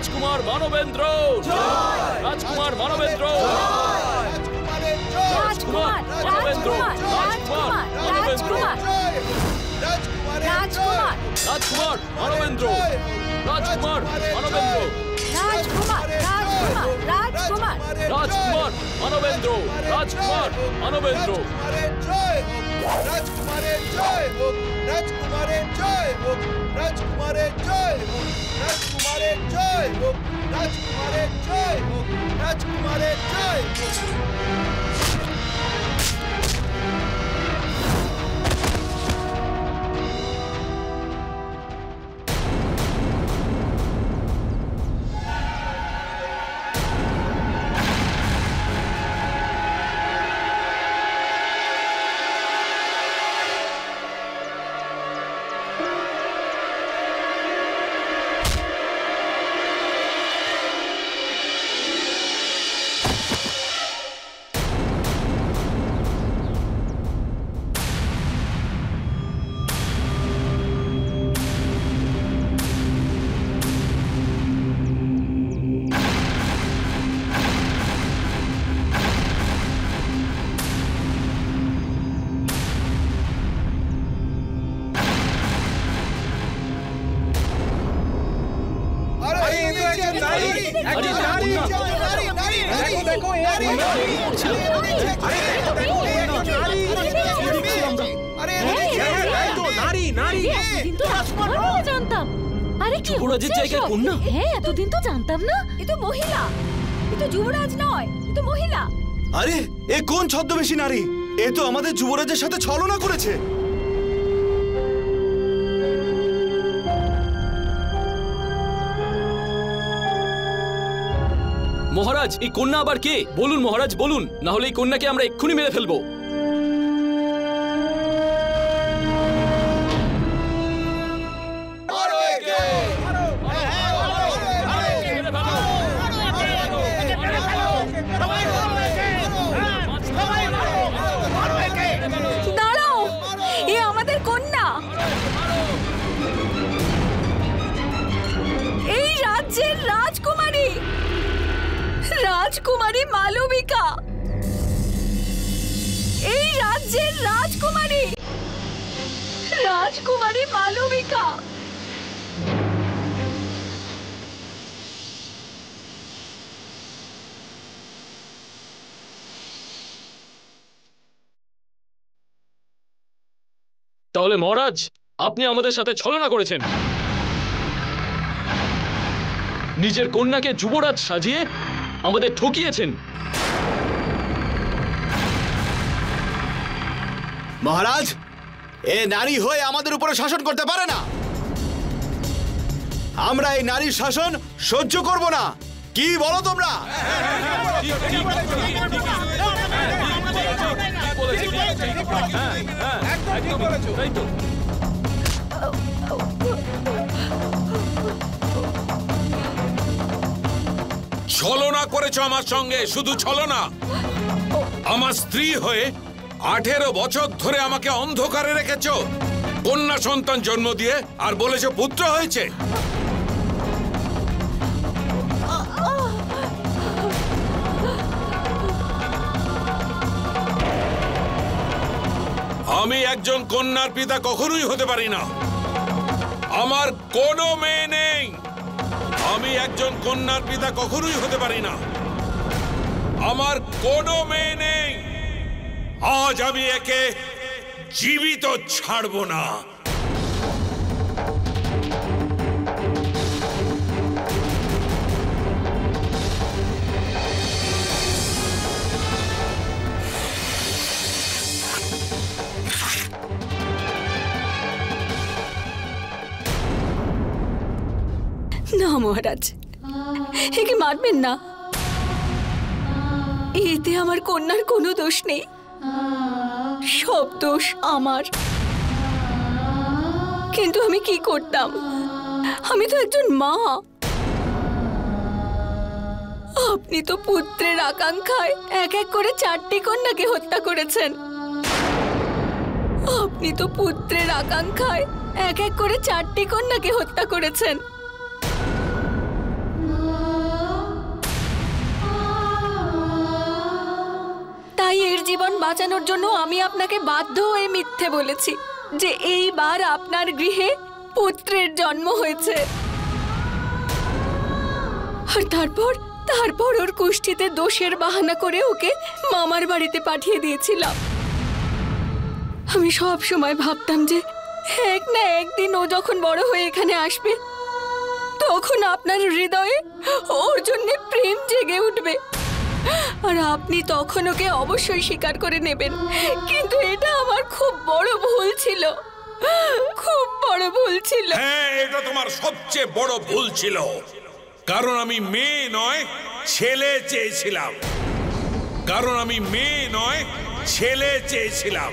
রাজকুমার মানবেন্দ্র, রাজকুমার মানবেন্দ্র, রাজকুমার মানবেন্দ্র, রাজকুমার মানবেন্দ্র, রাজকুমার রাজকুমার মানবেন্দ্র, রাজকুমার মানবেন্দ্র, রাজকুমার রাজকুমার রাজকুমার রাজকুমার মানবেন্দ্র, রাজকুমার মানবেন্দ্র। রাজকুমারের জয় হোক, রাজকুমারের জয় হোক, রাজকুমারের জয় হোক, রাজকুমারের জয় হোক, রাজকুমারের জয় হোক, রাজকুমারের জয় হোক। জানতাম। আরে কি যুবরাজের জায়গায় কন্যা? হ্যাঁ, এতদিন তো জানতাম না। এ তো মহিলা, এ তো যুবরাজ নয়, এ তো মহিলা। আরে এ কোন ছদ্মবেশী নারী? এ তো আমাদের যুবরাজের সাথে ছলনা করেছে। মহারাজ, এই কন্যা আবার কে? বলুন মহারাজ, বলুন, না হলে এই কন্যাকে আমরা এক্ষুনি মেরে ফেলবো। দাঁড়াও, এ আমাদের কন্যা, এই রাজ্যের রাজকুমারী, রাজকুমারী মালবিকা, এই রাজ্যের রাজকুমারী, রাজকুমারী মালবিকা। তাহলে মহারাজ, আপনি আমাদের সাথে ছলনা করেছেন, নিজের কন্যাকে যুবরাজ সাজিয়ে আমাদের ঠকিয়েছেন। মহারাজ, এ নারী হয়ে আমাদের উপরে শাসন করতে পারে না। আমরা এই নারীর শাসন সহ্য করব না। কি বলো তোমরা? ছলনা করেছো আমার সঙ্গে, শুধু ছলনা। আমার স্ত্রী হয়ে 18 বছর ধরে আমাকে অন্ধকারে রেখেছো, কন্যা সন্তান জন্ম দিয়ে, আর বলেছো পুত্র হয়েছে। আমি একজন কন্যার পিতা কখনোই হতে পারি না। আমার কোনো মেয়ে নেই। আমি একজন কন্যার পিতা কখনোই হতে পারি না। আমার কোনো মেয়ে নেই। আজ আমি একে জীবিত ছাড়ব না। না মহারাজ, একে মারবেন না। এতে আমার কন্যার কোনো দোষ নেই, সব দোষ আমার। কিন্তু আমি কি করতাম? আমি তো একজন মা। আপনি তো পুত্রের আকাঙ্ক্ষায় এক এক করে 4টি কন্যাকে হত্যা করেছেন। আপনি তো পুত্রের আকাঙ্ক্ষায় এক এক করে 4টি কন্যাকে হত্যা করেছেন। তাই এর জীবন বাঁচানোর জন্য আমি আপনাকে বাধ্য হয়ে মিথ্যে বলেছি যে এইবার আপনার গৃহে পুত্রের জন্ম হয়েছে। আর তারপর ওর কুষ্ঠিতে দোষের বাহানা করে ওকে মামার বাড়িতে পাঠিয়ে দিয়েছিলাম। আমি সব সময় ভাবতাম যে এক না একদিন ও যখন বড় হয়ে এখানে আসবে তখন আপনার হৃদয়ে ওর জন্য প্রেম জেগে উঠবে আর আপনি তখন ওকে অবশ্যই স্বীকার করে নেবেন। কিন্তু এটা আমার খুব বড় ভুল ছিল, খুব বড় ভুল ছিল। হ্যাঁ, এটা তোমার সবচেয়ে বড় ভুল ছিল, কারণ আমি মেয়ে নয় ছেলে চেয়েছিলাম, কারণ আমি মেয়ে নয় ছেলে চেয়েছিলাম।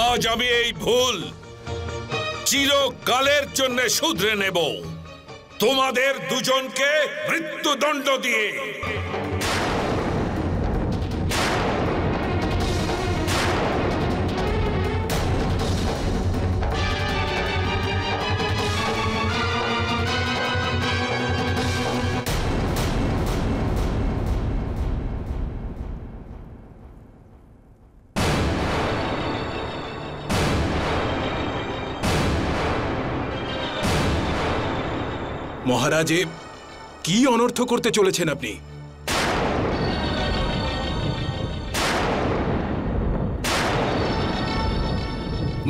আজ আমি এই ভুল চিরকালের জন্য শুধরে নেব, তোমাদের দুজনকে মৃত্যুদণ্ড দিয়ে। মহারাজে, কি অনর্থ করতে চলেছেন আপনি?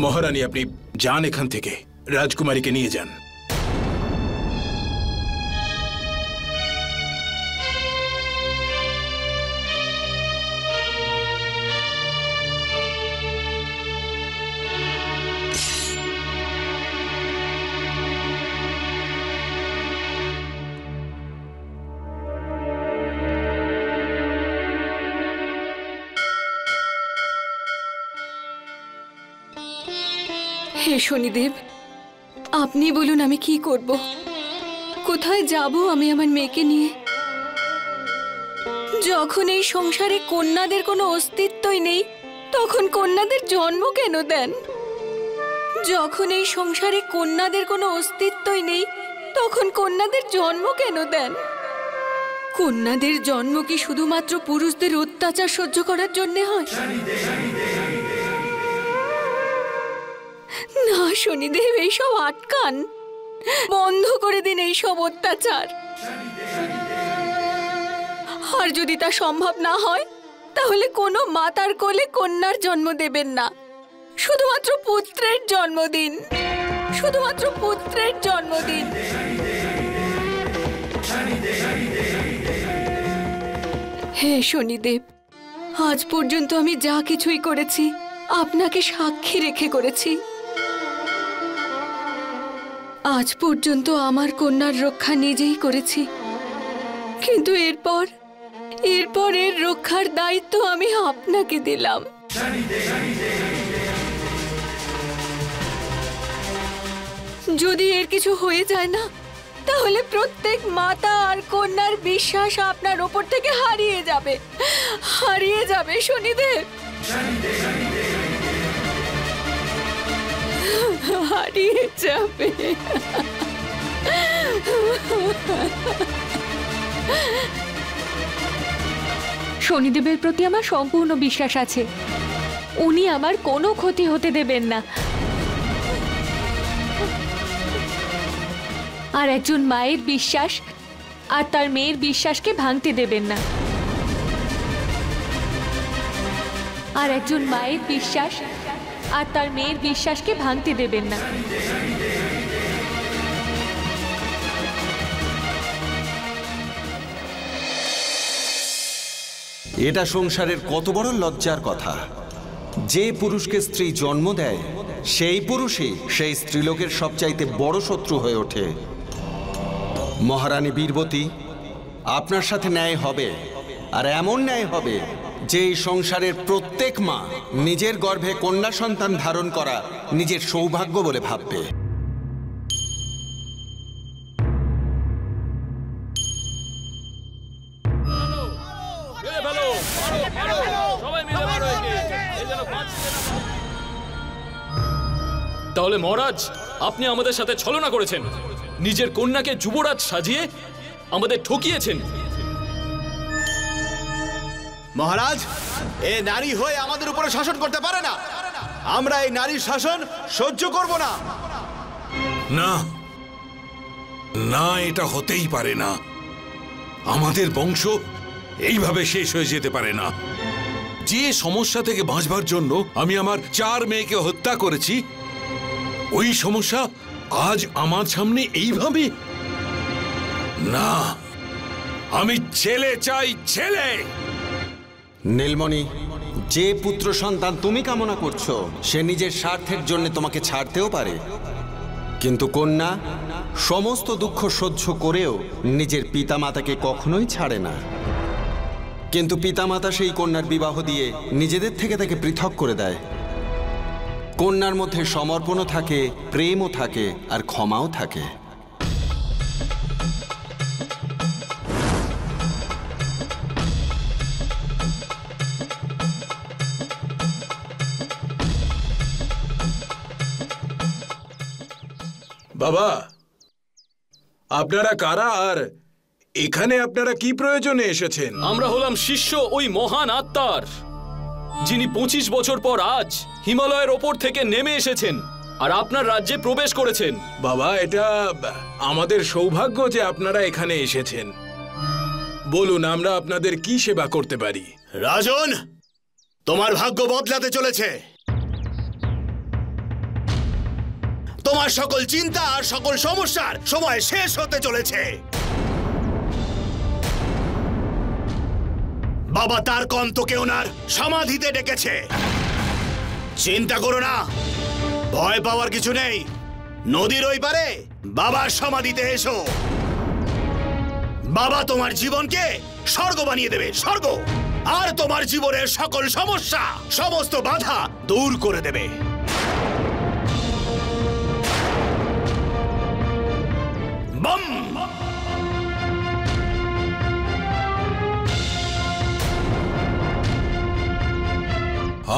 মহারানী, আপনি যান এখান থেকে, রাজকুমারীকে নিয়ে যান। হে শনিদেব, আপনি বলুন আমি কি করব, কোথায় যাব আমি আমার মেয়েকে নিয়ে? যখন এই সংসারে কন্যাদের কোনো অস্তিত্বই নেই তখন কন্যাদের জন্ম কেন দেন? যখন এই সংসারে কন্যাদের কোনো অস্তিত্বই নেই তখন কন্যাদের জন্ম কেন দেন? কন্যাদের জন্ম কি শুধুমাত্র পুরুষদের অত্যাচার সহ্য করার জন্য হয়? না শনিদেব, এইসব আটকান, বন্ধ করে দিন এইসব অত্যাচার। আর যদি তা সম্ভব না হয় তাহলে কোনো মাতার কোলে কন্যার জন্ম দেবেন না, শুধুমাত্র পুত্রের জন্ম দিন, শুধুমাত্র পুত্রের জন্ম দিন। হে শনিদেব, আজ পর্যন্ত আমি যা কিছুই করেছি আপনাকে সাক্ষী রেখে করেছি। আজ পর্যন্ত আমার কন্যার রক্ষা নিজেই করেছি, কিন্তু এরপর এর রক্ষার দায়িত্ব আমি আপনাকে দিলাম। যদি এর কিছু হয়ে যায় না তাহলে প্রত্যেক মাতা আর কন্যার বিশ্বাস আপনার ওপর থেকে হারিয়ে যাবে, হারিয়ে যাবে শনিদেব, হারিয়ে যাবে। শনিদেবের প্রতি আমার সম্পূর্ণ বিশ্বাস আছে, উনি আমার কোনো ক্ষতি হতে দেবেন না। আর একজন মায়ের বিশ্বাস আর তার মেয়ের বিশ্বাসকে ভাঙতে দেবেন না। আর একজন মায়ের বিশ্বাস আর তার মেয়ের বিশ্বাসকে ভাঙতে দেবেন না। এটা সংসারের কত বড় লজ্জার কথা, যে পুরুষকে স্ত্রী জন্ম দেয় সেই পুরুষই সেই স্ত্রীলোকের সবচাইতে বড় শত্রু হয়ে ওঠে। মহারানী বীরবতী, আপনার সাথে ন্যায় হবে, আর এমন ন্যায় হবে যে এই সংসারের প্রত্যেক মা নিজের গর্ভে কন্যা সন্তান ধারণ করা নিজের সৌভাগ্য বলে ভাববে। তাহলে মহারাজ, আপনি আমাদের সাথে ছলনা করেছেন, নিজের কন্যাকে যুবরাজ সাজিয়ে আমাদের ঠকিয়েছেন। মহারাজ, এ নারী হয়ে আমাদের উপরে শাসন করতে পারে না। আমরা এই নারীর শাসন সহ্য করব না। না না, এটা হতেই পারে না। আমাদের বংশ এইভাবে শেষ হয়ে যেতে পারে না। যে সমস্যা থেকে বাঁচবার জন্য আমি আমার 4 মেয়েকে হত্যা করেছি, ওই সমস্যা আজ আমার সামনে এইভাবে। না, আমি ছেলে চাই, ছেলে। নীলমণি, যে পুত্র সন্তান তুমি কামনা করছো সে নিজের স্বার্থের জন্য তোমাকে ছাড়তেও পারে, কিন্তু কন্যা সমস্ত দুঃখ সহ্য করেও নিজের পিতামাতাকে কখনোই ছাড়ে না। কিন্তু পিতামাতা সেই কন্যার বিবাহ দিয়ে নিজেদের থেকে তাকে পৃথক করে দেয়। কন্যার মধ্যে সমর্পণও থাকে, প্রেমও থাকে, আর ক্ষমাও থাকে। বাবা, আপনারা কারা আর এখানে আপনারা কি প্রয়োজনে এসেছেন? আমরা হলাম শিষ্য ওই মহান আত্মার, যিনি 25 বছর পর আজ হিমালয়ের ওপর থেকে নেমে এসেছেন আর আপনার রাজ্যে প্রবেশ করেছেন। বাবা, এটা আমাদের সৌভাগ্য যে আপনারা এখানে এসেছেন। বলুন, আমরা আপনাদের কি সেবা করতে পারি? রাজন, তোমার ভাগ্য বদলাতে চলেছে। তোমার সকল চিন্তা আর সকল সমস্যার সময় শেষ হতে চলেছে। বাবা তার কন্তকে ওনার সমাধিতে ডেকেছে। চিন্তা করো না, ভয় পাওয়ার কিছু নেই। নদীর ওই পারে বাবার সমাধিতে এসো। বাবা তোমার জীবনকে স্বর্গ বানিয়ে দেবে, স্বর্গ। আর তোমার জীবনের সকল সমস্যা, সমস্ত বাধা দূর করে দেবে। বম!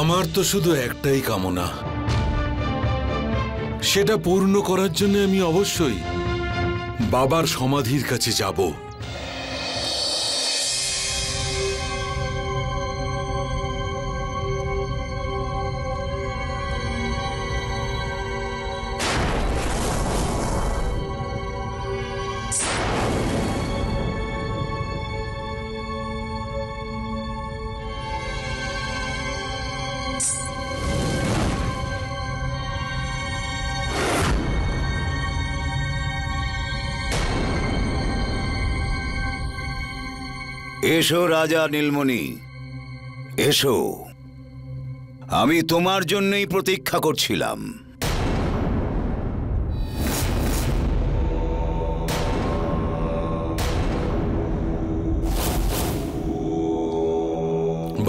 আমার তো শুধু একটাই কামনা, সেটা পূর্ণ করার জন্য আমি অবশ্যই বাবার সমাধির কাছে যাব। এসো রাজা নীলমণি, এসো। আমি তোমার জন্যই প্রতীক্ষা করছিলাম।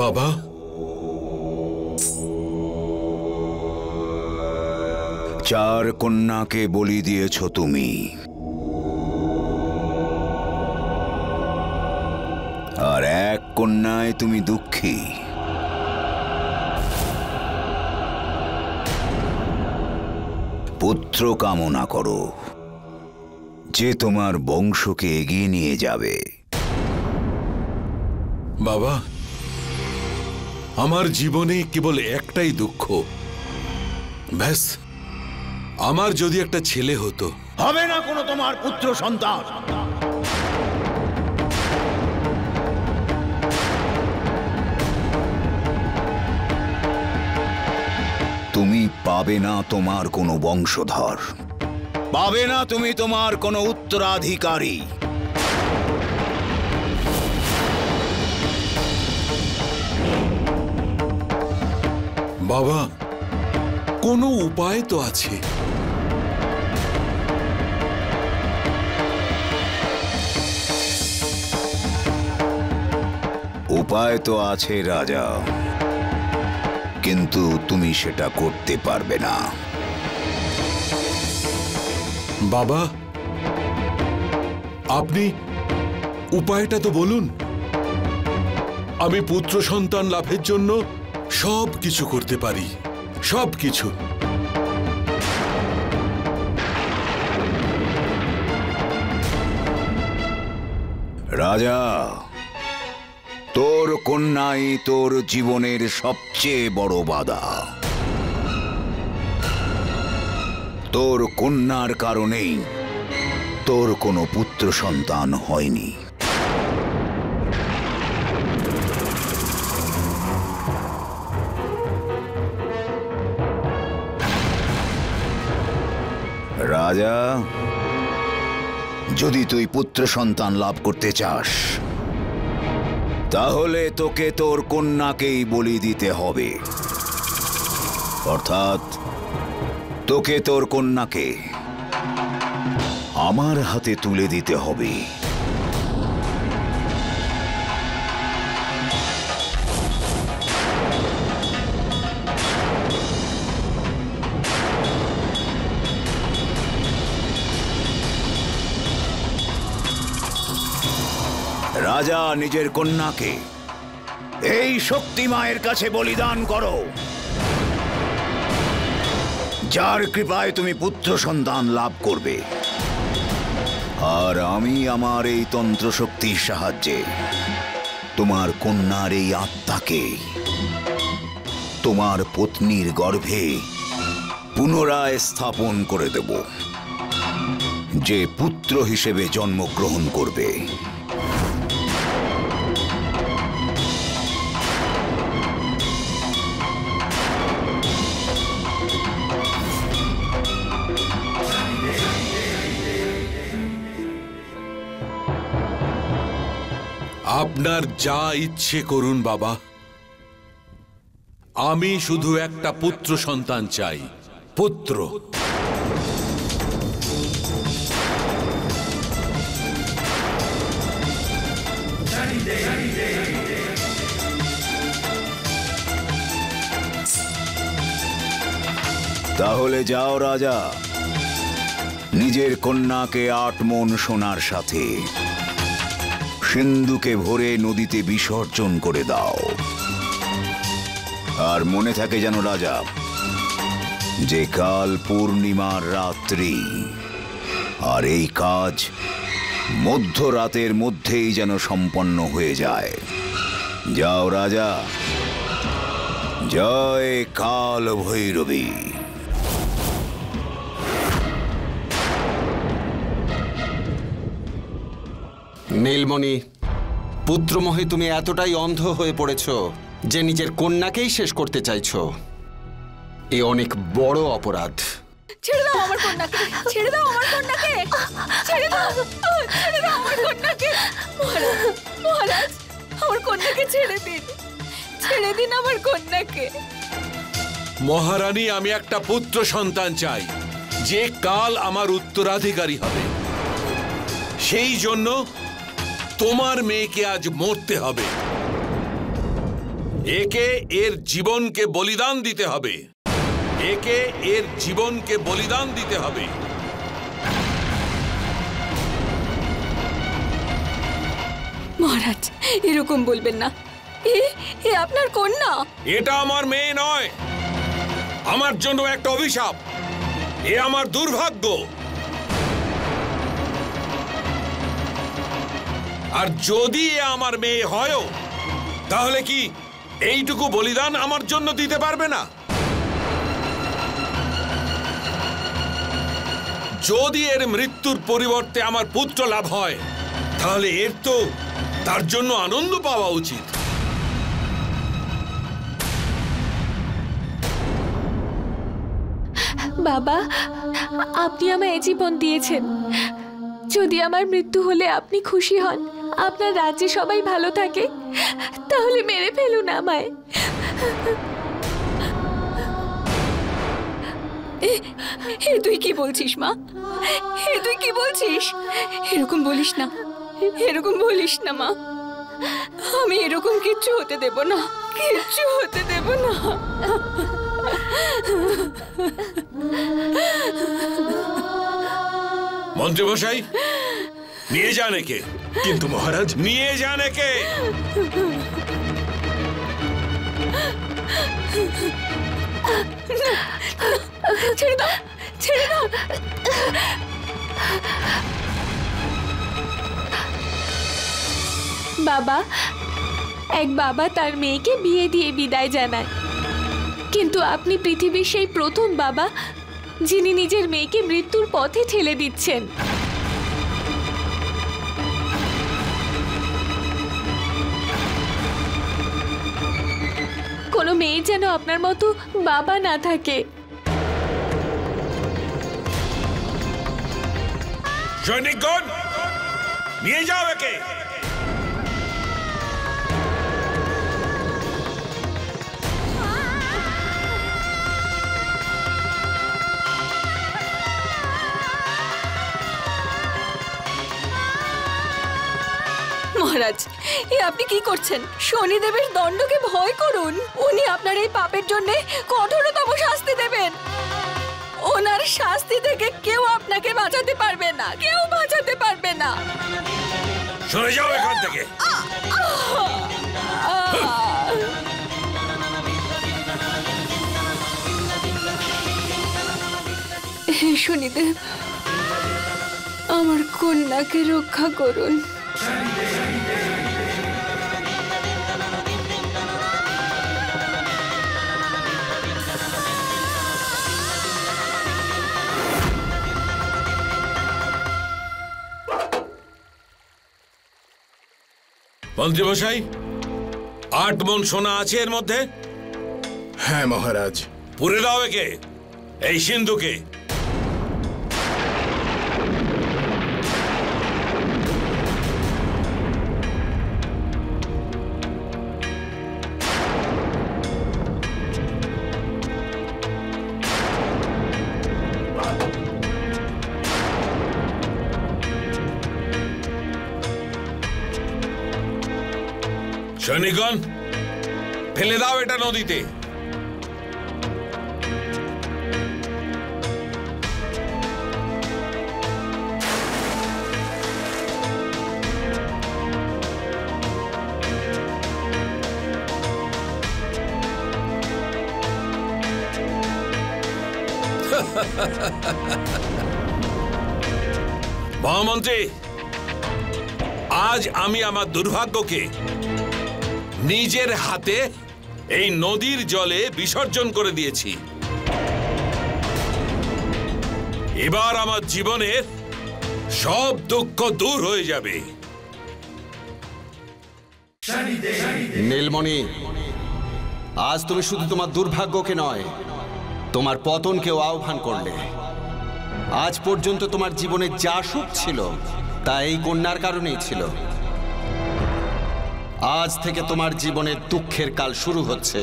বাবা, 4 কন্যাকে বলি দিয়েছ তুমি, আর 1 কন্যায় তুমি দুঃখী। পুত্র কামনা করো, যে তোমার বংশকে এগিয়ে নিয়ে যাবে। বাবা, আমার জীবনে কেবল একটাই দুঃখ, ব্যাস। আমার যদি একটা ছেলে হতো। হবে না কোনো তোমার পুত্র সন্তান। তুমি পাবে না তোমার কোনো বংশধর, পাবে না তুমি তোমার কোনো উত্তরাধিকারী। বাবা, কোনো উপায় তো আছে। উপায় তো আছে রাজা, কিন্তু তুমি সেটা করতে পারবে না। বাবা, আপনি উপায়টা তো বলুন। আমি পুত্র সন্তান লাভের জন্য সব কিছু করতে পারি, সব কিছু। রাজা, তোর কন্যাই তোর জীবনের সবচেয়ে বড় বাধা। তোর কন্যার কারণেই তোর কোনো পুত্র সন্তান হয়নি। রাজা, যদি তুই পুত্র সন্তান লাভ করতে চাস তাহলে তোকে তোর কন্যাকেই বলি দিতে হবে। অর্থাৎ তোকে তোর কন্যাকে আমার হাতে তুলে দিতে হবে। রাজা নিজের কন্যাকে এই শক্তি মায়ের কাছে বলিদান করো, যার কৃপায় তুমি পুত্র সন্তান লাভ করবে। আর আমি আমার এই তন্ত্র শক্তির সাহায্যে তোমার কন্যার এই আত্মাকে তোমার পত্নীর গর্ভে পুনরায় স্থাপন করে দেব, যে পুত্র হিসেবে জন্মগ্রহণ করবে। আপনার যা ইচ্ছে করুন বাবা, আমি শুধু একটা পুত্র সন্তান চাই, পুত্র। তাহলে যাও রাজা, নিজের কন্যাকে 8 মণ সোনার সাথে সিন্ধুকে ভরে নদীতে বিসর্জন করে দাও। আর মনে থাকে যেন রাজা, যে কাল পূর্ণিমার রাত্রি, আর এই কাজ মধ্যরাতের মধ্যেই যেন সম্পন্ন হয়ে যায়। যাও রাজা, জয় কাল ভৈরবী। নীলমণি, পুত্রমোহে তুমি এতটাই অন্ধ হয়ে পড়েছ যে নিজের কন্যাকেই শেষ করতে চাইছো। এ অনেক বড় অপরাধ। ছেড়ে দাও আমার কন্যাকে, ছেড়ে দাও আমার কন্যাকে, ছেড়ে দাও, ছেড়ে দাও আমার কন্যাকে। মহারাজ, আমার কন্যাকে ছেড়ে দিন, ছেড়ে দিন আমার কন্যাকে। মহারানী, আমি একটা পুত্র সন্তান চাই, যে কাল আমার উত্তরাধিকারী হবে। সেই জন্য তোমার মেয়েকে আজ মরতে হবে। একে এর জীবনকে বলিদান দিতে হবে, একে এর জীবনকে বলিদান দিতে হবে। মহারাজ, এরকম বলবেন না। এ আপনার কন্যা। এটা আমার মেয়ে নয়, আমার জন্য একটা অভিশাপ। এ আমার দুর্ভাগ্য। আর যদি এ আমার মেয়ে হয়ও, তাহলে কি এইটুকু বলিদান আমার জন্য দিতে পারবে না? যদি এর মৃত্যুর পরিবর্তে আমার পুত্র লাভ হয়, তাহলে এর তো তার জন্য আনন্দ পাওয়া উচিত। বাবা, আপনি আমায় জীবন দিয়েছেন। যদি আমার মৃত্যু হলে আপনি খুশি হন, আপনার রাজ্যে সবাই ভালো থাকে, তাহলে মেরে ফেলুন আমায়। তুই কি বলছিস মা? তুই কি বলছিস? এরকম বলিস না, এরকম বলিস না মা। আমি এরকম কিচ্ছু হতে দেব না, কিচ্ছু হতে দেব না। মন্ত্রীমশাই, নিয়ে যান একে। কিন্তু মহারাজ, নিয়ে যান একে। ছেড়ে দাও, ছেড়ে দাও। বাবা, এক বাবা তার মেয়েকে বিয়ে দিয়ে বিদায় জানায়, কিন্তু আপনি পৃথিবীর সেই প্রথম বাবা যিনি নিজের মেয়েকে মৃত্যুর পথে ঠেলে দিচ্ছেন। কোনো মেয়ে যেন আপনার মতো বাবা না থাকে। সৈনিকগণ, নিয়ে যাও একে। মহারাজ, এ আপনি কি করছেন? শনিদেবের দণ্ডকে ভয় করুন। উনি আপনার এই পাপের জন্য কঠোরতম শাস্তি দেবেন। ওনার শাস্তি থেকে কেউ আপনাকে বাঁচাতে পারবে না, কেউ বাঁচাতে পারবে না। সরে যাও এখান থেকে। হে শনিদেব, আমার কন্যাকে রক্ষা করুন। মন্ত্রীমশাই, 8 মণ সোনা আছে এর মধ্যে? হ্যাঁ মহারাজ। পুরে দাও একে, এই সিন্ধুকে। সৈনিকগণ, ফেলে দাও এটা নদীতে। মহামন্ত্রী, আজ আমি আমার দুর্ভাগ্যকে নিজের হাতে এই নদীর জলে বিসর্জন করে দিয়েছি। এবার আমার জীবনের সব দুঃখ দূর হয়ে যাবে। নীলমণি, আজ তুমি শুধু তোমার দুর্ভাগ্যকে নয়, তোমার পতনকেও আহ্বান করলে। আজ পর্যন্ত তোমার জীবনে যা সুখ ছিল তা এই কন্যার কারণেই ছিল। আজ থেকে তোমার জীবনের দুঃখের কাল শুরু হচ্ছে।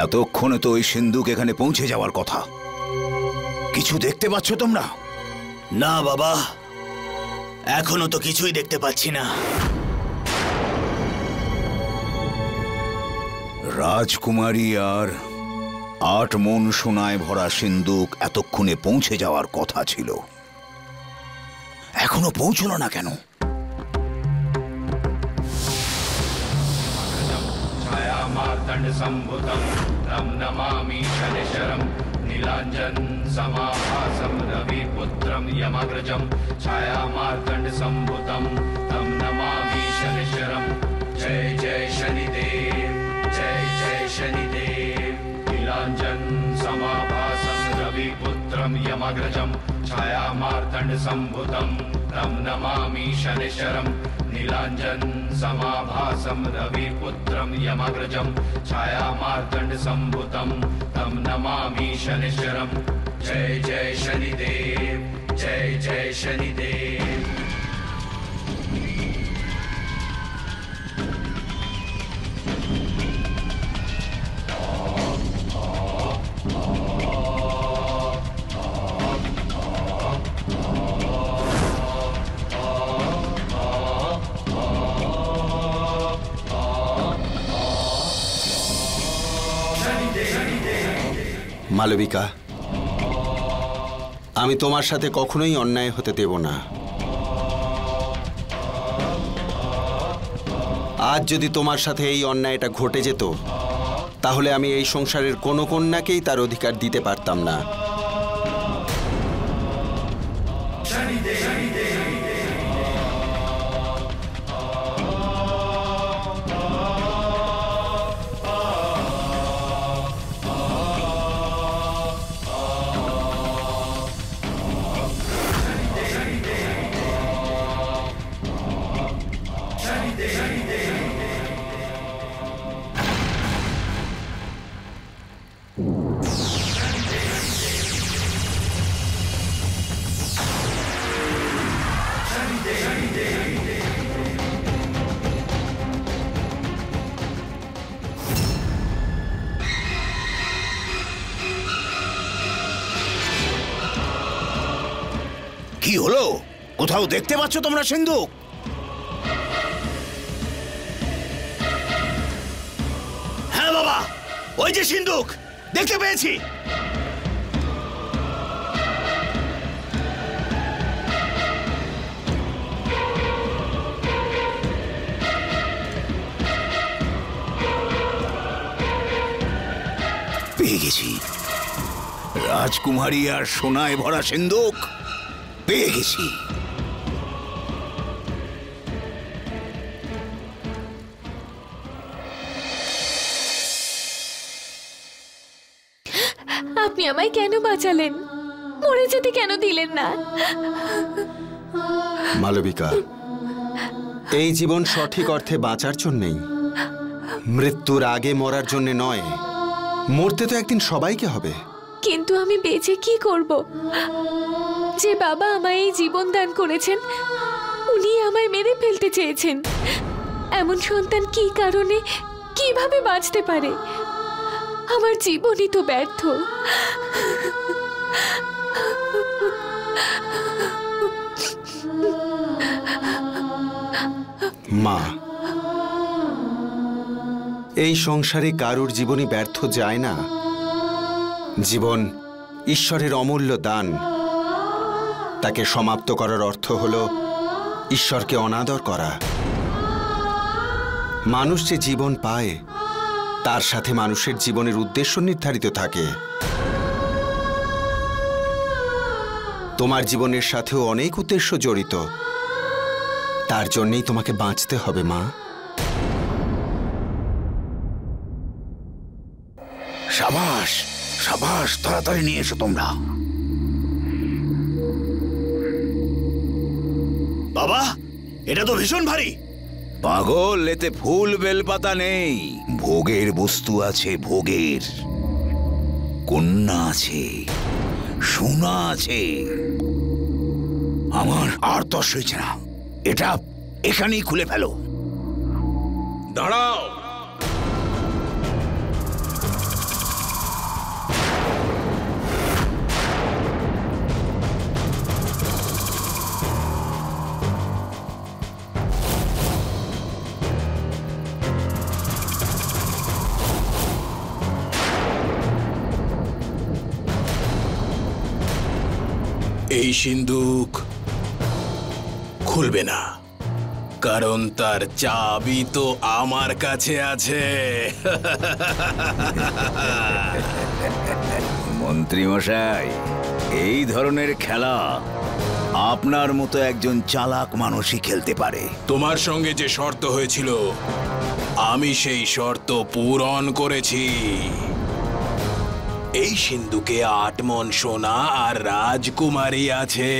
এতক্ষণে তো ওই সিন্ধুক এখানে পৌঁছে যাওয়ার কথা। কিছু দেখতে পাচ্ছ তোমরা? না বাবা, এখনো তো কিছুই দেখতে পাচ্ছি না। রাজকুমারী আর 8 মণ সোনায় ভরা সিন্ধুক এতক্ষণে পৌঁছে যাওয়ার কথা ছিল, এখনো পৌঁছলো না কেন? नीलांजन समाभासम रवि पुत्रम यमग्रजम छाया मार्तंड संभुतम तम नमामि शनिश्चरम। जय जय शनिदेव, जय जय शनिदेव। नीलांजन समाभासम रवि पुत्रम यमग्रजम छाया मार्तंड संभुतम तम नमामि शनिश्चरम। नीलांजन समाभासम रवि पुत्रम यमग्रजम छाया मार्तंड संभुतम तम नमामि शनिश्चरम। जय जय शनिदेव, जय जय शनिदेव। মালবিকা, আমি তোমার সাথে কখনোই অন্যায় হতে দেব না। আজ যদি তোমার সাথে এই অন্যায়টা ঘটে যেত, তাহলে আমি এই সংসারের কোনো কন্যাকেই তার অধিকার দিতে পারতাম না। কি হলো? কোথাও দেখতে পাচ্ছ তোমরা সিন্ধুক? হ্যাঁ বাবা, ওই যে সিন্ধুক দেখতে পেয়েছি। পেয়ে গেছি রাজকুমারী আর সোনায় ভরা সিন্ধুক পেয়ে গেছি। আপনি আমায় কেন বাঁচালেন? মরে যেতে কেন দিলেন না? মালবিকা, এই জীবন সঠিক অর্থে বাঁচার জন্যেই, মৃত্যুর আগে মরার জন্য নয়। মরতে তো একদিন সবাইকে হবে। কিন্তু আমি বেঁচে কি করব? যে বাবা আমায় এই জীবন দান করেছেন, উনি আমায় মেরে ফেলতে চেয়েছেন। এমন সন্তান কি কারণে, কিভাবে বাঁচতে পারে? আমার জীবনই তো ব্যর্থ। মা, এই সংসারে কারুর জীবনই ব্যর্থ যায় না। জীবন ঈশ্বরের অমূল্য দান। তাকে সমাপ্ত করার অর্থ হলো ঈশ্বরকে অনাদর করা। মানুষ যে জীবন পায়, তার সাথে মানুষের জীবনের উদ্দেশ্য নির্ধারিত থাকে। তোমার জীবনের সাথেও অনেক উদ্দেশ্য জড়িত। তার জন্যই তোমাকে বাঁচতে হবে মা। সাবাস সাবাস, তাড়াতাড়ি নিয়ে এসো তোমরা। বাবা, এটা তো ভীষণ ভারী। পাগল, এতে ফুল বেলপাতা নেই। ভোগের বস্তু আছে, ভোগের। কন্যা আছে, সোনা আছে। আমার আর তর সইছে না। এটা এখানেই খুলে ফেলো। দাঁড়াও। এই সিন্ধুক খুলবে না, কারণ তার চাবি তো আমার কাছে আছে। মন্ত্রী মশাই, এই ধরনের খেলা আপনার মতো একজন চালাক মানুষই খেলতে পারে। তোমার সঙ্গে যে শর্ত হয়েছিল, আমি সেই শর্ত পূরণ করেছি। এই সিন্ধুকে 8 মণ সোনা আর রাজকুমারী আছে।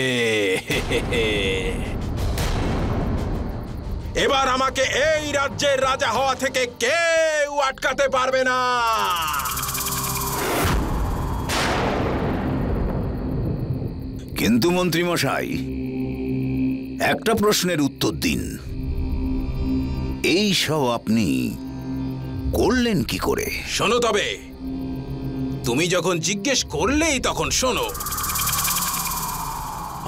এবার আমাকে এই রাজ্যের রাজা হওয়া থেকে কেউ আটকাতে পারবে না। কিন্তু মন্ত্রী মশাই, একটা প্রশ্নের উত্তর দিন। এই সব আপনি করলেন কি করে? শোনো, তবে তুমি যখন জিজ্ঞেস করলেই তখন শোনো।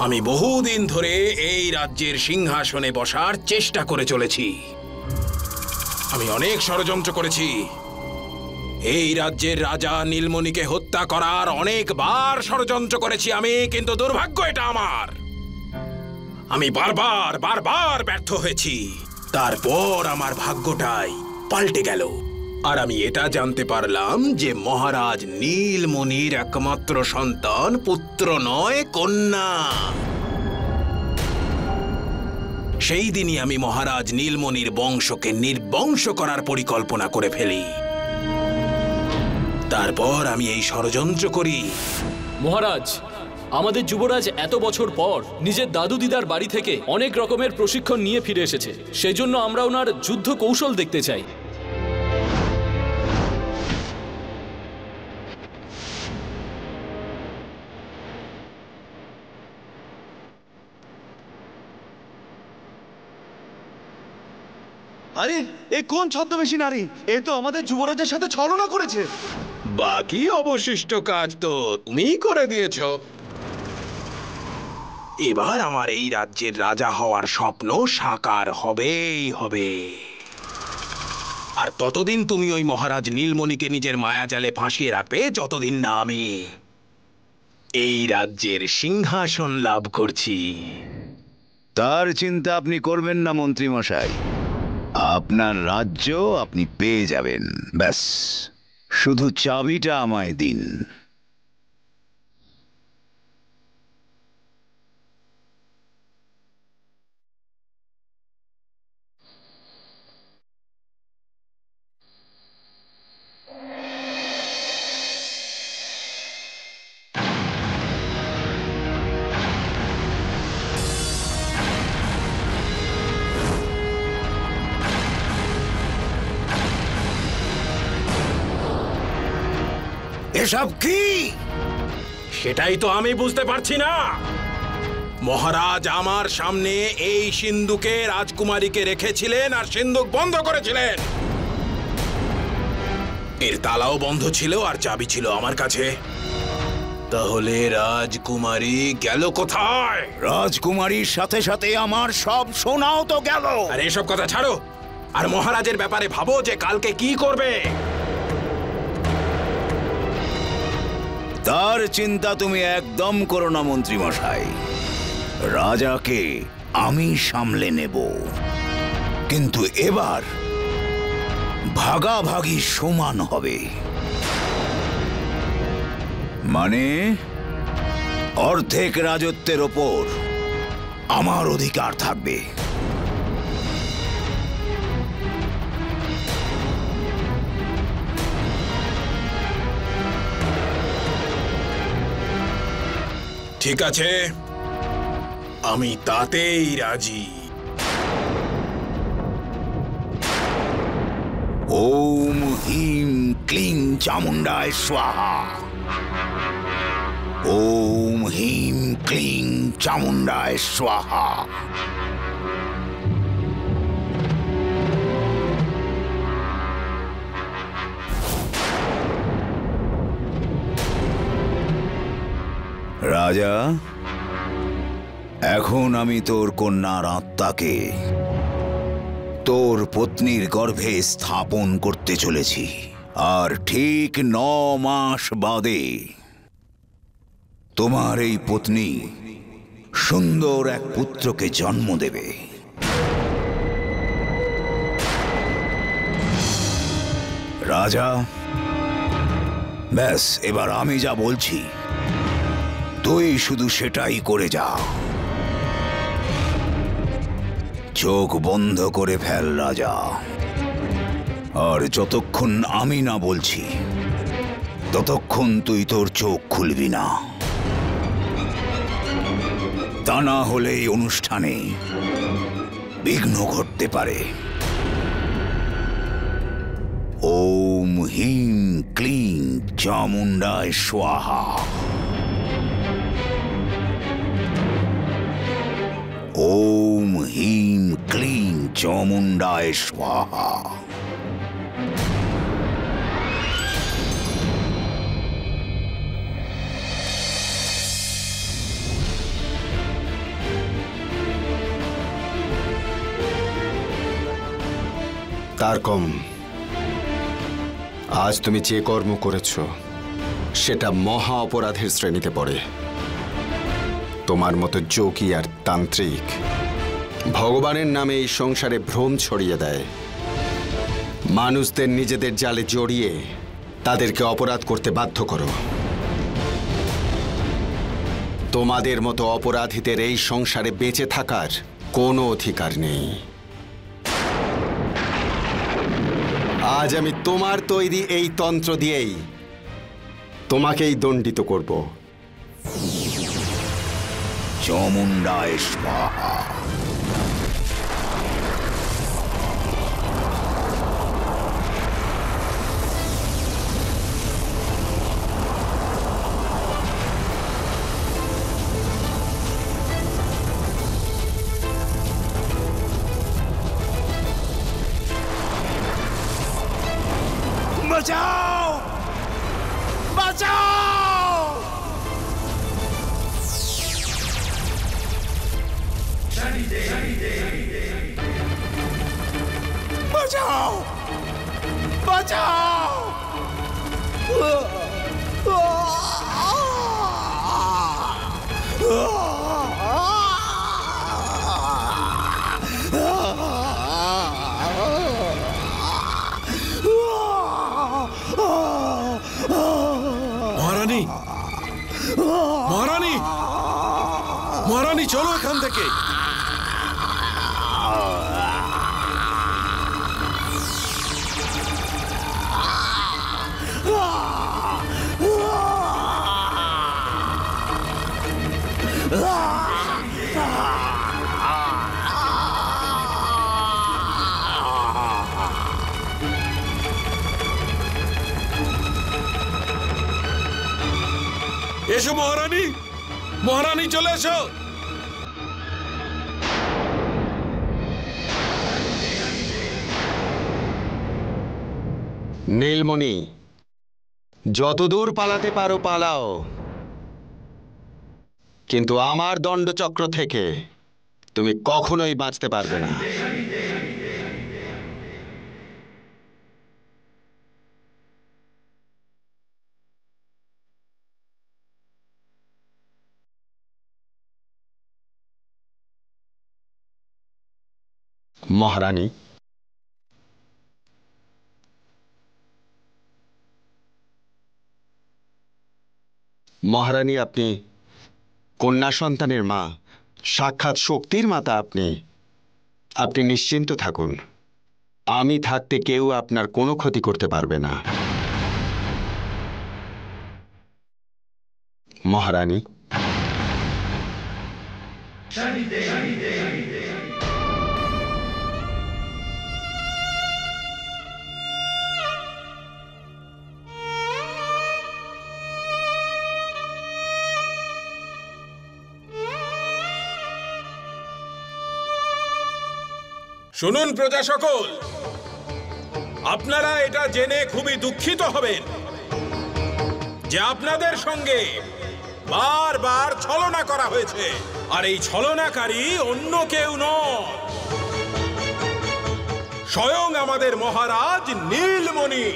আমি বহুদিন ধরে এই রাজ্যের সিংহাসনে বসার চেষ্টা করে চলেছি। আমি অনেক ষড়যন্ত্র করেছি। এই রাজ্যের রাজা নীলমণিকে হত্যা করার অনেকবার ষড়যন্ত্র করেছি আমি, কিন্তু দুর্ভাগ্য এটা আমার। আমি বারবার ব্যর্থ হয়েছি। তারপর আমার ভাগ্যটাই পাল্টে গেল, আর আমি এটা জানতে পারলাম যে মহারাজ নীলমণির একমাত্র সন্তান পুত্র নয়, কন্যা। সেই দিনই আমি মহারাজ নীলমণির বংশকে নির্বংশ করার পরিকল্পনা করে ফেলি। তারপর আমি এই ষড়যন্ত্র করি। মহারাজ, আমাদের যুবরাজ এত বছর পর নিজের দাদু দিদার বাড়ি থেকে অনেক রকমের প্রশিক্ষণ নিয়ে ফিরে এসেছে। সেই জন্য আমরা ওনার যুদ্ধ কৌশল দেখতে চাই। আরে এ কোন ছদ্মবেশী নারী? এ তো আমাদের যুবরাজের সাথে ছলনা করেছে। বাকি অবশিষ্ট কাজ তো তুমিই করে দিয়েছো। এবার আমার এই রাজ্যের রাজা হওয়ার স্বপ্ন সাকার হবেই হবে। আর ততদিন তুমি ওই মহারাজ নীলমণিকে নিজের মায়াজালে ফাঁসিয়ে রাখবে, যতদিন না আমি এই রাজ্যের সিংহাসন লাভ করছি। তার চিন্তা আপনি করবেন না মন্ত্রী মশাই, আপনার রাজ্য আপনি পেয়ে যাবেন। ব্যাস শুধু চাবিটা আমায় দিন। এসব কি? সেটাই তো আমি বুঝতে পারছি না। মহারাজ আমার সামনে এই সিন্ধুকে রাজকুমারীকে রেখেছিলেন আর সিন্ধুক বন্ধ করেছিলেন। এর তালাও বন্ধ ছিল আর চাবি ছিল আমার কাছে। তাহলে রাজকুমারী গেল কোথায়? রাজকুমারীর সাথে সাথে আমার সব সোনাও তো গেল। আর এসব কথা ছাড়ো, আর মহারাজের ব্যাপারে ভাবো যে কালকে কি করবে। তার চিন্তা তুমি একদম করো না মন্ত্রী মশাই, রাজাকে আমি সামলে নেব। কিন্তু এবার ভাগাভাগি সমান হবে। মানে অর্ধেক রাজত্বের ওপর আমার অধিকার থাকবে। ঠিক আছে, আমি তাতেই রাজি। ওম হিম ক্লিং চামুণ্ডায় স্বাহা। ওম হিম ক্লিং চামুণ্ডায় স্বাহা। রাজা, এখন আমি তোর কন্যার আত্মাকে তোর পত্নীর গর্ভে স্থাপন করতে চলেছি, আর ঠিক 9 মাস বাদে তোমার এই পত্নী সুন্দর এক পুত্রকে জন্ম দেবে। রাজা, ব্যাস এবার আমি যা বলছি তুই শুধু সেটাই করে যা। চোখ বন্ধ করে ফেল রাজা, আর যতক্ষণ আমি না বলছি ততক্ষণ তুই তোর চোখ খুলবি না। তা না হলে এই অনুষ্ঠানে বিঘ্ন ঘটতে পারে। ওম হিম ক্লিং চামুণ্ডায় স্বাহা। ওম হিম ক্লিং চামুণ্ডায় স্বাহা। তার কম, আজ তুমি যে কর্ম করেছ সেটা মহা অপরাধের শ্রেণীতে পড়ে। তোমার মতো যোগী আর তান্ত্রিক ভগবানের নামে এই সংসারে ভ্রম ছড়িয়ে দেয়, মানুষদের নিজেদের জালে জড়িয়ে তাদেরকে অপরাধ করতে বাধ্য করো। তোমাদের মতো অপরাধীদের এই সংসারে বেঁচে থাকার কোনো অধিকার নেই। আজ আমি তোমার তৈরি এই তন্ত্র দিয়েই তোমাকেই দণ্ডিত করব। চামুণ্ডায় স্বাহা। বাঁচাও! বাঁচাও! বাঁচাও! বাঁচাও! মহারানী, মহারানী, মহারানী, চলো এখান থেকে। এসো মহারানী, মহারানী চলে এসো। নীলমণি, যতদূর পালাতে পারো পালাও, কিন্তু আমার দণ্ডচক্র থেকে তুমি কখনোই বাঁচতে পারবে না। মহারানী, মহারানী, আপনি কন্যা সন্তানের মা, সাক্ষাৎ শক্তির মাতা। আপনি নিশ্চিন্ত থাকুন, আমি থাকতে কেউ আপনার কোনো ক্ষতি করতে পারবে না। মহারানী, শুনুন প্রজা সকল, আপনারা এটা জেনে খুবই দুঃখিত হবেন যে আপনাদের সঙ্গে বারবার ছলনা করা হয়েছে, আর এই ছলনাকারী অন্য কেউ নয়, স্বয়ং আমাদের মহারাজ নীলমণি।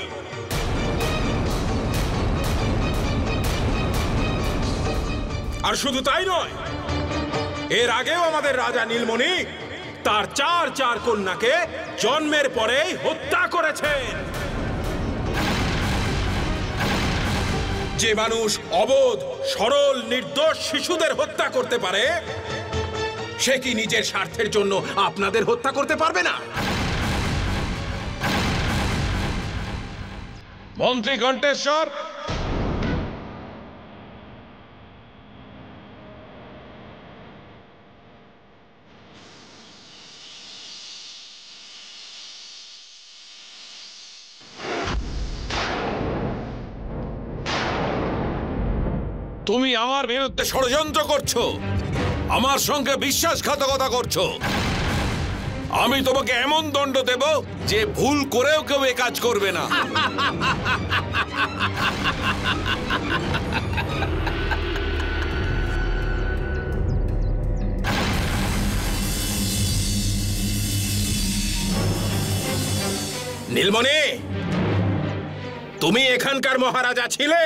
আর শুধু তাই নয়, এর আগেও আমাদের রাজা নীলমণি তার চার কন্যাকে জন্মের পরেই হত্যা করেছেন। যে মানুষ অবোধ সরল নির্দোষ শিশুদের হত্যা করতে পারে, সে কি নিজের স্বার্থের জন্য আপনাদের হত্যা করতে পারবে না? মন্ত্রী ঘণ্টেশ্বর, তুমি আমার বিরুদ্ধে ষড়যন্ত্র করছো, আমার সঙ্গে বিশ্বাসঘাতকতা করছো। আমি তোমাকে এমন দণ্ড দেব যে ভুল করেও কেউ এ কাজ করবে না। নীলমণি, তুমি এখানকার মহারাজা ছিলে,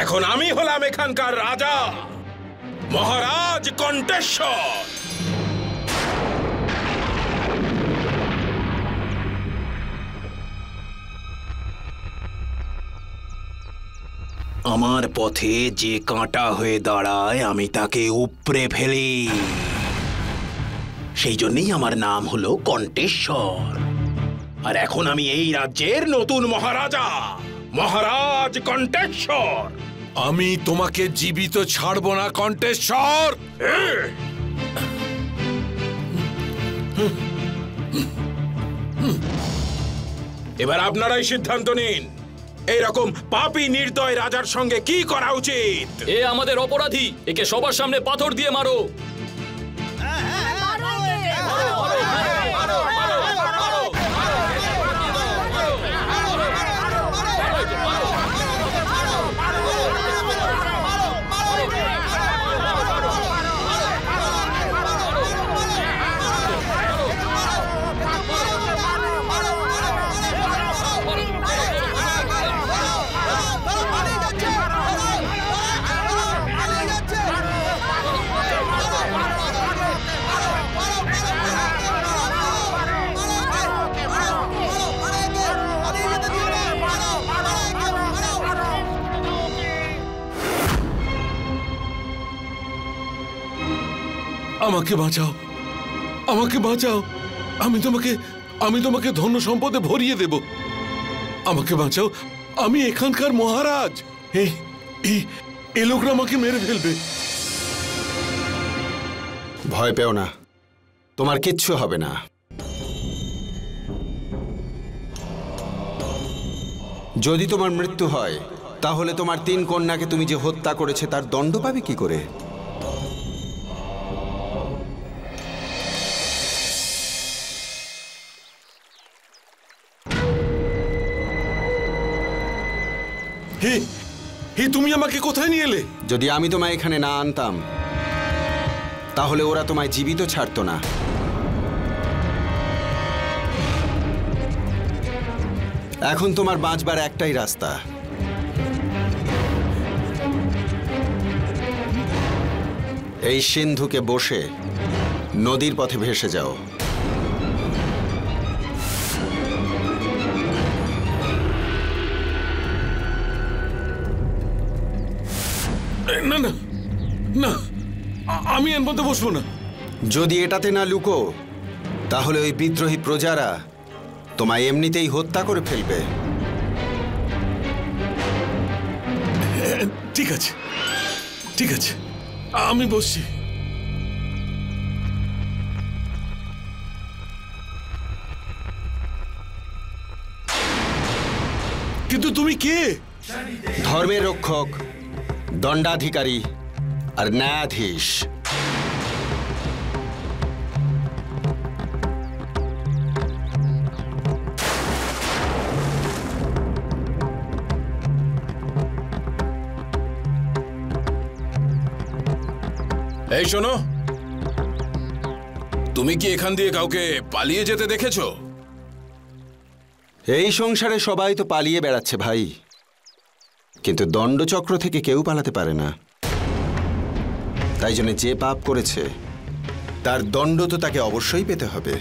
এখন আমি হলাম এখানকার রাজা, মহারাজ কণ্ঠেশ্বর। আমার পথে যে কাঁটা হয়ে দাঁড়ায় আমি তাকে উপড়ে ফেলি। সেই জন্যই আমার নাম হলো কণ্ঠেশ্বর। আর এখন আমি এই রাজ্যের নতুন মহারাজা, মহারাজ কণ্ঠেশ্বর। আমি তোমাকে জীবিত ছাড়বো না কণ্ঠেশ্বর। এবার আপনারাই সিদ্ধান্ত নিন, এইরকম পাপী নির্দয় রাজার সঙ্গে কি করা উচিত। এ আমাদের অপরাধী, একে সবার সামনে পাথর দিয়ে মারো। আমাকে বাঁচাও, আমাকে বাঁচাও। আমি তোমাকে ধন্য সম্পদে ভরিয়ে দেব। আমাকে বাঁচাও, আমি এখানকার মহারাজ। এই লোকরা আমাকে মেরে ফেলবে। ভয় পেও না, তোমার কিচ্ছু হবে না। যদি তোমার মৃত্যু হয় তাহলে তোমার 3 কন্যাকে তুমি যে হত্যা করেছে তার দণ্ড পাবে কি করে? তুমি আমাকে কোথায় নিয়ে এলে? যদি আমি তোমায় এখানে না আনতাম তাহলে ওরা তোমায় জীবিত ছাড়তো না। এখন তোমার বাঁচবার একটাই রাস্তা, এই সিন্ধুকে বসে নদীর পথে ভেসে যাও। না না না, আমি এর মধ্যে বসবো না। যদি এটাতে না লুকো তাহলে ওই বিদ্রোহী প্রজারা তোমায় এমনিতেই হত্যা করে ফেলবে। ঠিক আছে, ঠিক আছে, আমি বসছি। কিন্তু তুমি কে? ধর্মের রক্ষক, দণ্ডাধিকারী আর ন্যায়াধীশ। এই শোনো, তুমি কি এখান দিয়ে কাউকে পালিয়ে যেতে দেখেছো? এই সংসারে সবাই তো পালিয়ে বেড়াচ্ছে ভাই, কিন্তু দণ্ডচক্র থেকে কেউ পালাতে পারে না। তাই জন্য যে পাপ করেছে তার দণ্ড তো তাকে অবশ্যই পেতে হবে।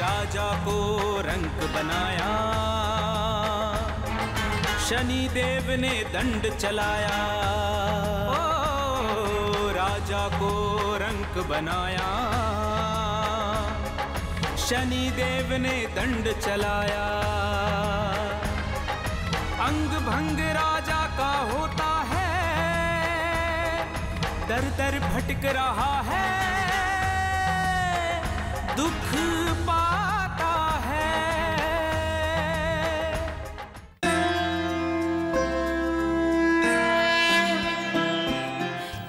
राजा को रंक बनाया, शनि देव ने दंड चलाया। ओ राजा को रंक बनाया, शनि देव ने दंड चलाया। अंग भंग राजा का होता है, दर दर भटक रहा है, दुख पाता है।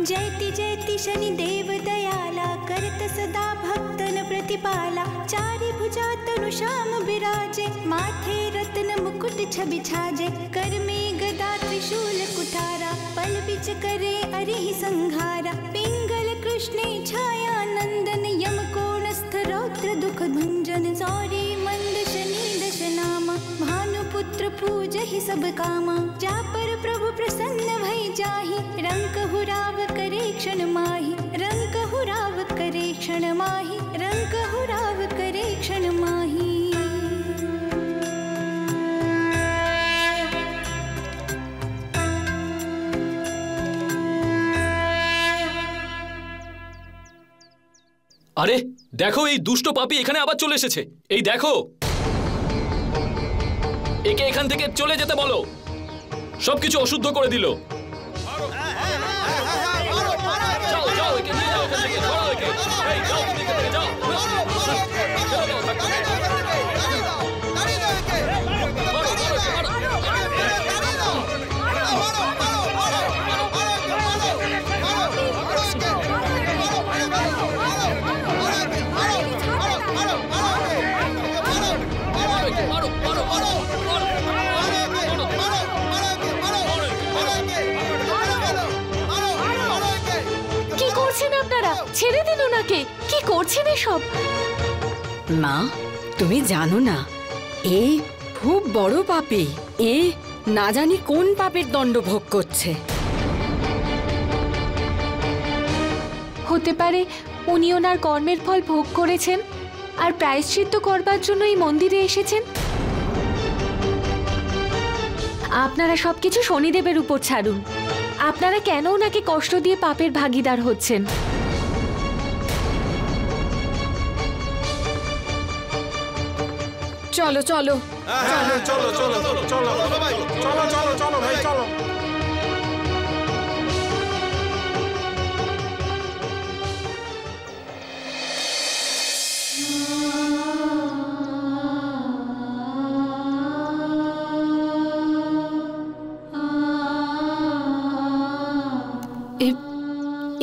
जयति जयति शनि देव दयाला, करत सदा भक्तन प्रतिपाला। चारि भुजा तनु श्याम विराजे, माथे रत्न मुकुट छवि छाजे। कर में गदा त्रिशूल कुठारा, पल बिच करे अरिहि संहारा। पिंगल कृष्णे छाया नंदन, यम कोणस्थ रौद्र दुख भंजन। सौरी मंद शनि दश नामा, भानुपुत्र पूजहि सब कामा। जा पर प्रभु प्रसन्न भई जाहि, रंकहु राव करे क्षण माहि। रंकहु राव करे क्षण माहि, रंकहु राव करे क्षण माहि। আরে দেখো, এই দুষ্ট পাপী এখানে আবার চলে এসেছে। এই দেখো, একে এখান থেকে চলে যেতে বলো, সবকিছু অশুদ্ধ করে দিল। যাও যাও, একে নিয়ে যাও এখান থেকে, সরাও একে। এই যাও, তুমি এখান থেকে যাও। কি করছেন আপনারা? ছেড়ে দিন ওনাকে। কি করছেন এসব? মা, তুমি জানো না, এ খুব বড় পাপী। এ না জানি কোন পাপের দণ্ড ভোগ করছে। হতে পারে উনি ওনার কর্মের ফল ভোগ করেছেন আর প্রায়শ্চিত্ত করবার জন্য এই মন্দিরে এসেছেন। আপনারা সবকিছু শনিদেবের উপর ছাড়ুন। আপনারা কেন ওনাকে কষ্ট দিয়ে পাপের ভাগীদার হচ্ছেন? চলো চলো চলো চলো চলো চলো ভাই, চলো চলো চলো ভাই, চলো।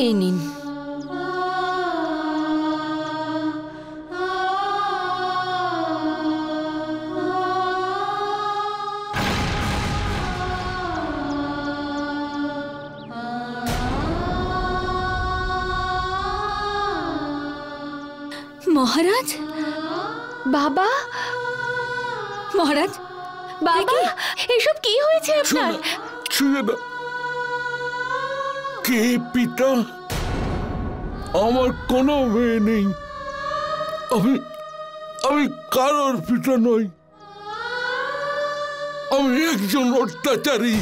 এই নিন। মহারাজ, বাবা, মহারাজ, বাবা, এসব কি হয়েছে আপনার? ছুঁয়ে না। কে পিতা? আমার কোনো মেয়ে নেই। আমি কারোর পিতা নই। আমি একজন অত্যাচারী,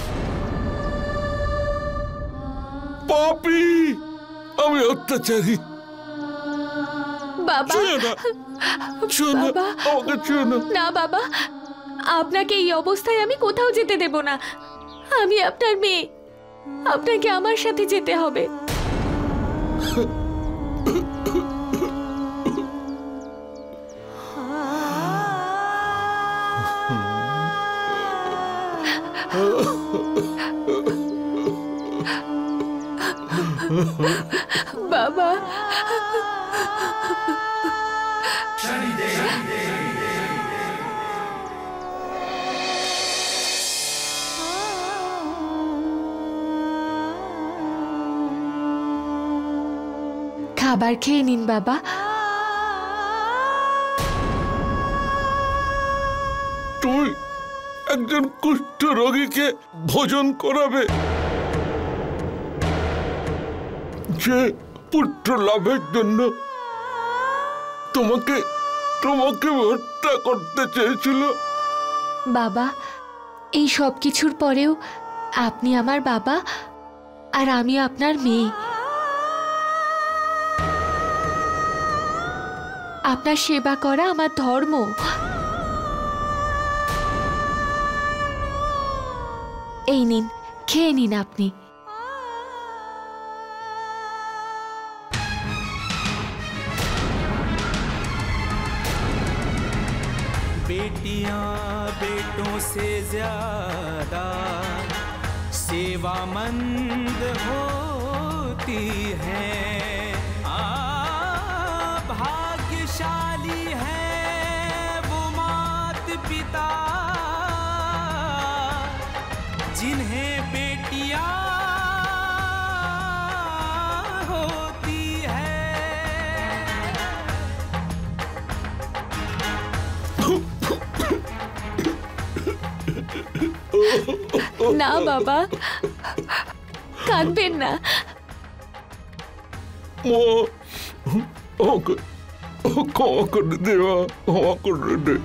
পাপী। আমি অত্যাচারী। বাবা, বাবা, আমাকে ছুঁয়ে না। না বাবা, আপনাকে এই অবস্থায় আমি কোথাও যেতে দেব না। আমি আপনার মেয়ে, আপনাকে আমার সাথে যেতে হবে। বাবা, খাবার খেয়ে নিন বাবা। তুমি একজন কুষ্ঠ রোগীকে ভোজন করাবে, যে পুত্র লাভের জন্য তোমাকে হত্যা করতে চেয়েছিল। বাবা, এই সব কিছুর পরেও আপনি আমার বাবা আর আমি আপনার মেয়ে। আপনার সেবা করা আমার ধর্ম। এই নিন, খেয়ে নিন আপনি। बेटियां बेटों से ज्यादा सेवामंद होती हैं। भाग्यशाली है वो मात पिता जिन्हें बेटियां होती है। না বাবা, কাঁদবেন না। ক্ষমা করে দে মা, ক্ষমা করে দে।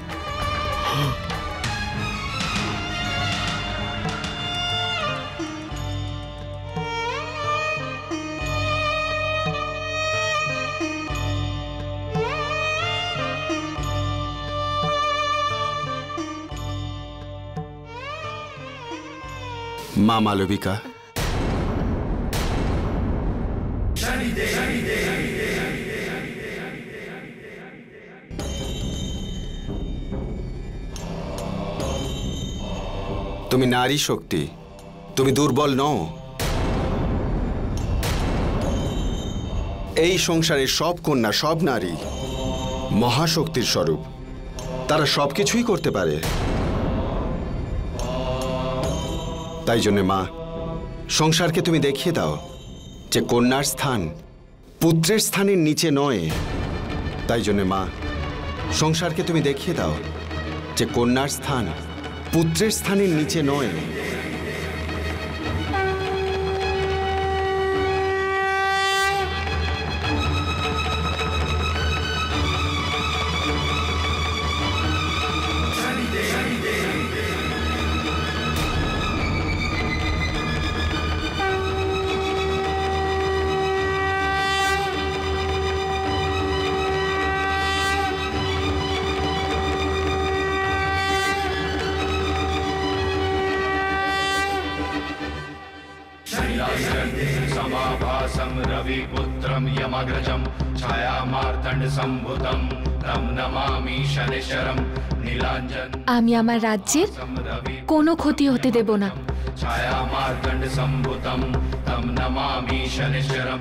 মা মালবিকা, তুমি নারী শক্তি, তুমি দুর্বল নও। এই সংসারের সব কন্যা, সব নারী মহাশক্তির স্বরূপ, তারা সবকিছুই করতে পারে। তাই জন্য মা, সংসারকে তুমি দেখিয়ে দাও যে কন্যার স্থান পুত্রের স্থানের নিচে নয়। তাই জন্য মা, সংসারকে তুমি দেখিয়ে দাও যে কন্যার স্থান পুত্রের স্থানের নিচে নয়। समाभासं रविपुत्रं यमग्रजं छायामार्तण्डसम्भुतं तं नमामि शनिश्चरं नीलाञ्जन। আমি আমার রাজ্যের কোনো ক্ষতি হতে দেব না। छायामार्तण्डसम्भुतं तं नमामि शनिश्चरं।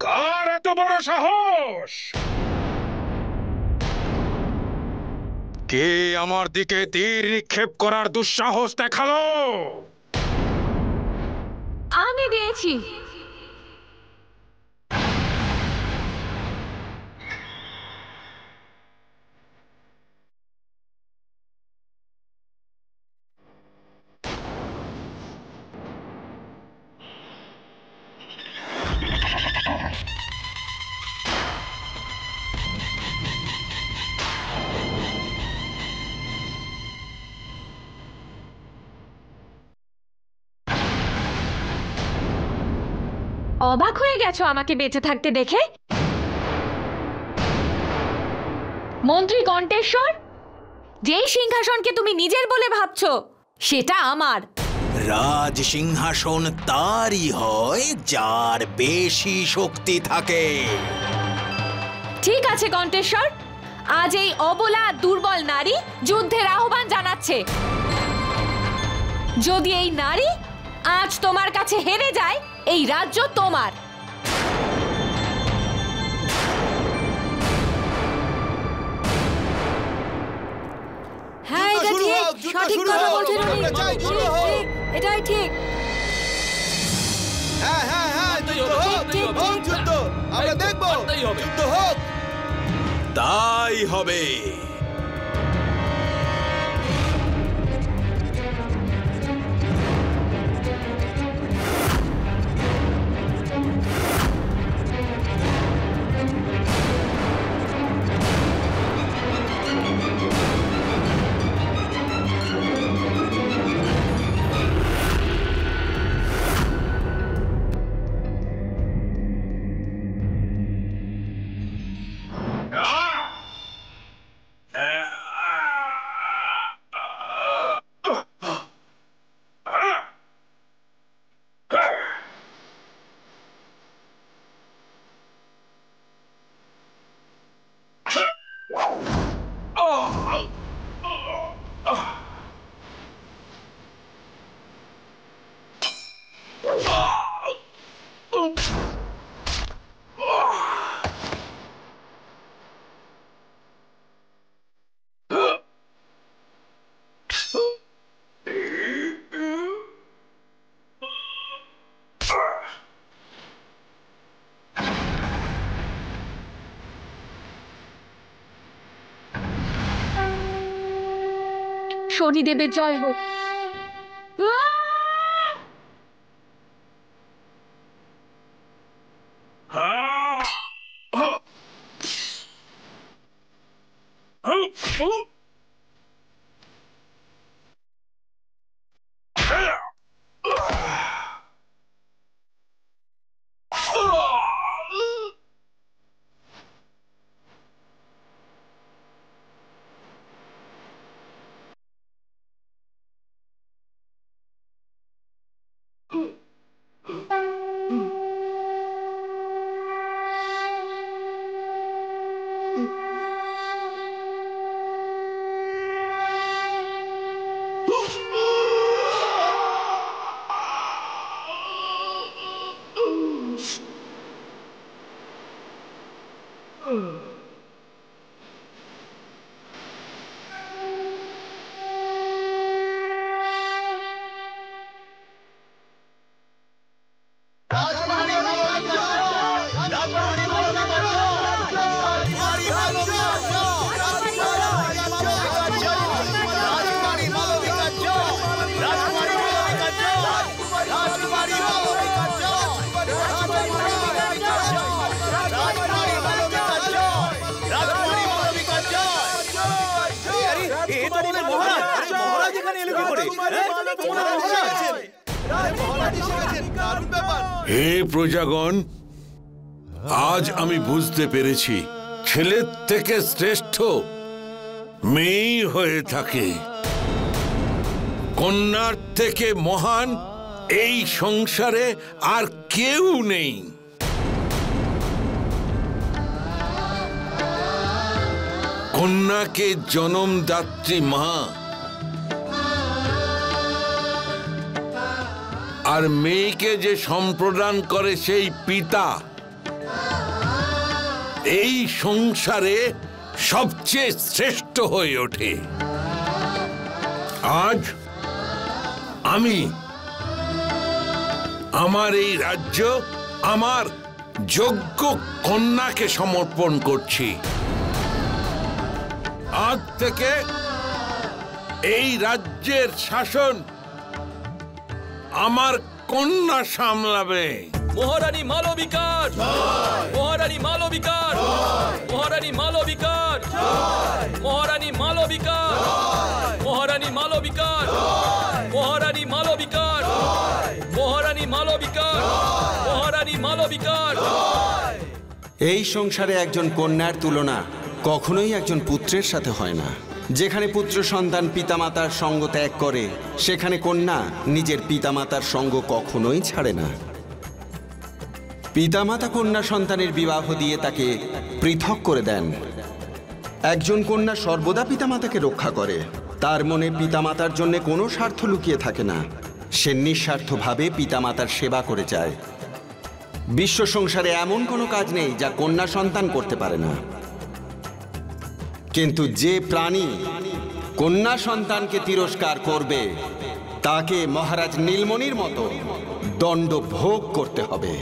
কার এত বড় সাহস? কে আমার দিকে তীর নিক্ষেপ করার দুঃসাহস দেখালো? আমি দিয়েছি। অবাক হয়ে গেছো আমাকে বেঁচে থাকতে দেখে? মন্ত্রী কণ্ঠেশ্বর, যেই সিংহাসনকে তুমি নিজের বলে ভাবছো সেটা আমার। রাজ সিংহাসন তারই হয় যার বেশি শক্তি থাকে। ঠিক আছে কণ্ঠেশ্বর, আজ এই অবলা দুর্বল নারী যুদ্ধের আহ্বান জানাচ্ছে। যদি এই নারী আজ তোমার কাছে হেরে যায়, এই রাজ্য তোমার। হ্যাঁ, এটা ঠিক, সঠিক কথা বলছেন উনি। ঠিক, এটাই ঠিক। হ্যাঁ হ্যাঁ হ্যাঁ, যুদ্ধ হোক, হোক যুদ্ধ, আমরা দেখবো যুদ্ধ হোক। তাই হবে। শনিদেবের জয় হোক। হে প্রজাগণ, আজ আমি বুঝতে পেরেছি ছেলের থেকে শ্রেষ্ঠ মেয়েই হয়ে থাকে। কন্যার থেকে মহান এই সংসারে আর কেউ নেই। কন্যাকে জনমদাত্রী মা আর মেয়েকে যে সম্প্রদান করে সেই পিতা এই সংসারে সবচেয়ে শ্রেষ্ঠ হয়ে ওঠে। আজ আমি আমার এই রাজ্য আমার যোগ্য কন্যাকে সমর্পণ করছি। আজ থেকে এই রাজ্যের শাসন আমার কন্যা সামলাবে। মহারানী মালবিকার, মহারানী মালবিকার, মহারানী মালবিকার, মহারানী মালবিকার, মহারানী মালবিকার, মহারানী মালবিকার, মহারানী মালবিকার, মহারানী মালবিকার। এই সংসারে একজন কন্যার তুলনা কখনোই একজন পুত্রের সাথে হয় না। যেখানে পুত্র সন্তান পিতামাতার সঙ্গ ত্যাগ করে, সেখানে কন্যা নিজের পিতামাতার সঙ্গ কখনোই ছাড়ে না। পিতামাতা কন্যা সন্তানের বিবাহ দিয়ে তাকে পৃথক করে দেন। একজন কন্যা সর্বদা পিতামাতাকে রক্ষা করে। তার মনে পিতামাতার জন্য কোনো স্বার্থ লুকিয়ে থাকে না। সে নিঃস্বার্থভাবে পিতামাতার সেবা করে যায়। বিশ্ব সংসারে এমন কোনো কাজ নেই যা কন্যা সন্তান করতে পারে না। কিন্তু যে প্রাণী কন্যা সন্তানকে তিরস্কার করবে, তাকে মহারাজ নীলমণির মতো দণ্ড ভোগ করতে হবে।